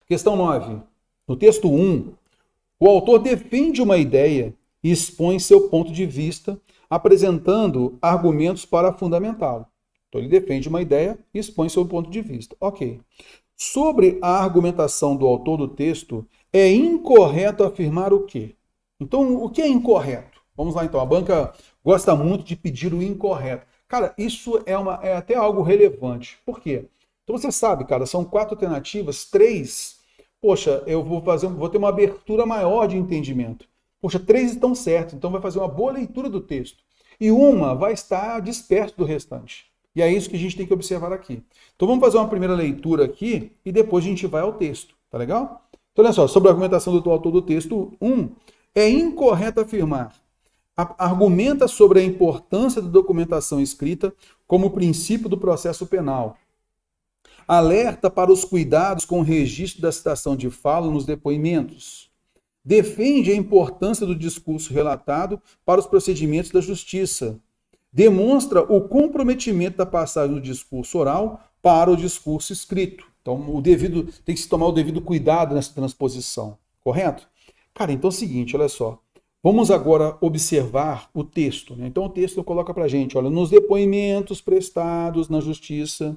Questão 9. No texto 1, o autor defende uma ideia e expõe seu ponto de vista, apresentando argumentos para fundamentá-lo. Então, ele defende uma ideia e expõe seu ponto de vista. Ok. Sobre a argumentação do autor do texto, é incorreto afirmar o quê? Então, o que é incorreto? Vamos lá, então. A banca gosta muito de pedir o incorreto. Cara, isso é até algo relevante. Por quê? Então, você sabe, cara, são 4 alternativas, 3... Poxa, eu vou ter uma abertura maior de entendimento. Poxa, 3 estão certas, então vai fazer uma boa leitura do texto. E uma vai estar disperso do restante. E é isso que a gente tem que observar aqui. Então vamos fazer uma primeira leitura aqui e depois a gente vai ao texto. Tá legal? Então olha só, sobre a argumentação do autor do texto 1, é incorreto afirmar. Argumenta sobre a importância da documentação escrita como princípio do processo penal. Alerta para os cuidados com o registro da citação de fala nos depoimentos. Defende a importância do discurso relatado para os procedimentos da justiça. Demonstra o comprometimento da passagem do discurso oral para o discurso escrito. Então, tem que se tomar o devido cuidado nessa transposição, correto? Cara, então é o seguinte, olha só. Vamos agora observar o texto, né? Então, o texto coloca para a gente, olha, nos depoimentos prestados na justiça.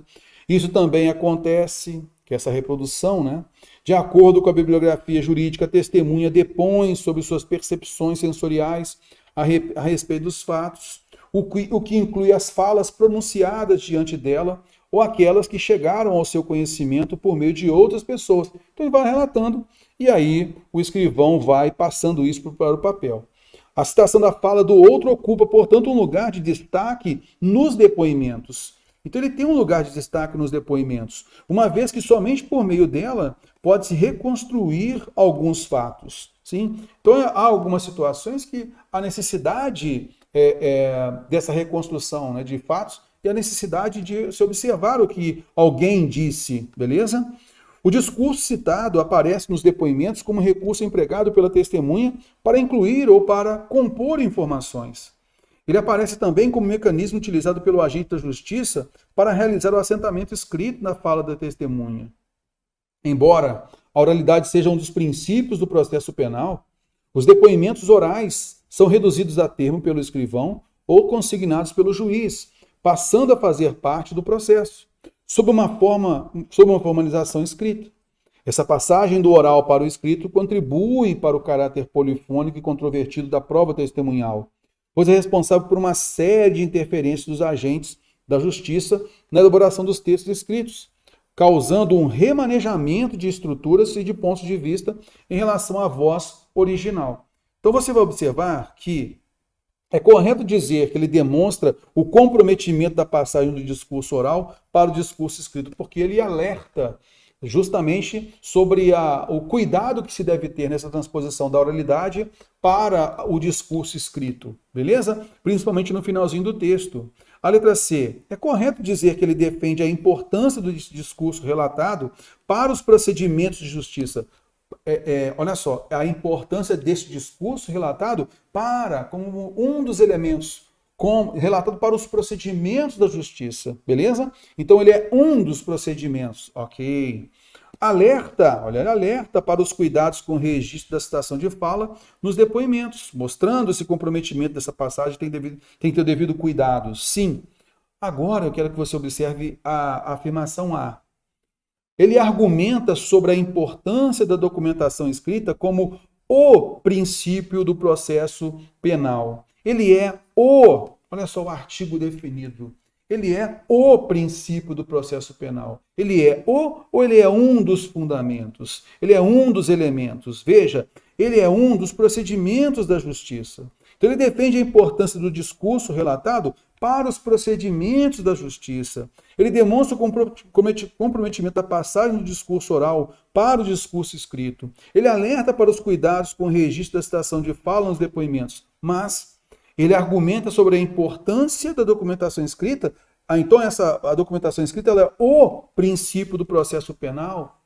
Isso também acontece, que é essa reprodução, né? De acordo com a bibliografia jurídica, a testemunha depõe sobre suas percepções sensoriais a respeito dos fatos, o que inclui as falas pronunciadas diante dela ou aquelas que chegaram ao seu conhecimento por meio de outras pessoas. Então ele vai relatando e aí o escrivão vai passando isso para o papel. A citação da fala do outro ocupa, portanto, um lugar de destaque nos depoimentos. Então ele tem um lugar de destaque nos depoimentos, uma vez que somente por meio dela pode-se reconstruir alguns fatos. Sim? Então há algumas situações que a necessidade dessa reconstrução, né, de fatos e a necessidade de se observar o que alguém disse, beleza? O discurso citado aparece nos depoimentos como recurso empregado pela testemunha para incluir ou para compor informações. Ele aparece também como mecanismo utilizado pelo agente da justiça para realizar o assentamento escrito na fala da testemunha. Embora a oralidade seja um dos princípios do processo penal, os depoimentos orais são reduzidos a termo pelo escrivão ou consignados pelo juiz, passando a fazer parte do processo, sob uma formalização escrita. Essa passagem do oral para o escrito contribui para o caráter polifônico e controvertido da prova testemunhal, pois é responsável por uma série de interferências dos agentes da justiça na elaboração dos textos escritos, causando um remanejamento de estruturas e de pontos de vista em relação à voz original. Então você vai observar que é correto dizer que ele demonstra o comprometimento da passagem do discurso oral para o discurso escrito, porque ele alerta justamente sobre o cuidado que se deve ter nessa transposição da oralidade para o discurso escrito, beleza? Principalmente no finalzinho do texto. A letra C. É correto dizer que ele defende a importância do discurso relatado para os procedimentos de justiça. Olha só, a importância desse discurso relatado como um dos elementos relatado para os procedimentos da justiça, beleza? Então ele é um dos procedimentos, ok. Alerta para os cuidados com o registro da citação de fala nos depoimentos, mostrando esse comprometimento dessa passagem, tem que ter o devido cuidado, sim. Agora eu quero que você observe a afirmação A. Ele argumenta sobre a importância da documentação escrita como o princípio do processo penal. Ele é olha só o artigo definido. Ele é o princípio do processo penal. Ele é ou ele é um dos fundamentos? Ele é um dos elementos. Veja, ele é um dos procedimentos da justiça. Então ele defende a importância do discurso relatado para os procedimentos da justiça. Ele demonstra o comprometimento da passagem do discurso oral para o discurso escrito. Ele alerta para os cuidados com o registro da citação de fala nos depoimentos, mas ele argumenta sobre a importância da documentação escrita. Então a documentação escrita ela é o princípio do processo penal.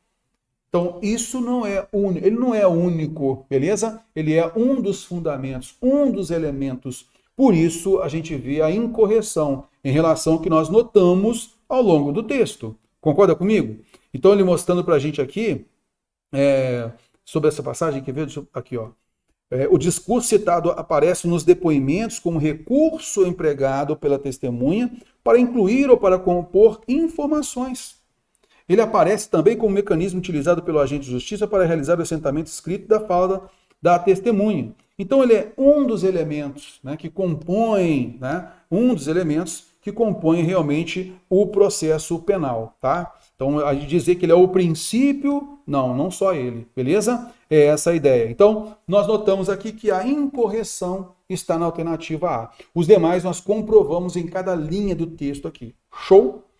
Então isso não é único, ele não é único, beleza? Ele é um dos fundamentos, um dos elementos. Por isso a gente vê a incorreção em relação ao que nós notamos ao longo do texto. Concorda comigo? Então ele mostrando para a gente aqui sobre essa passagem, quer ver? Aqui, ó. O discurso citado aparece nos depoimentos como recurso empregado pela testemunha para incluir ou para compor informações. Ele aparece também como mecanismo utilizado pelo agente de justiça para realizar o assentamento escrito da fala da testemunha. Então ele é um dos elementos, né, que compõem, né, realmente o processo penal, tá? Então, a gente dizer que ele é o princípio, não só ele, beleza? É essa a ideia. Então, nós notamos aqui que a incorreção está na alternativa A. Os demais nós comprovamos em cada linha do texto aqui. Show?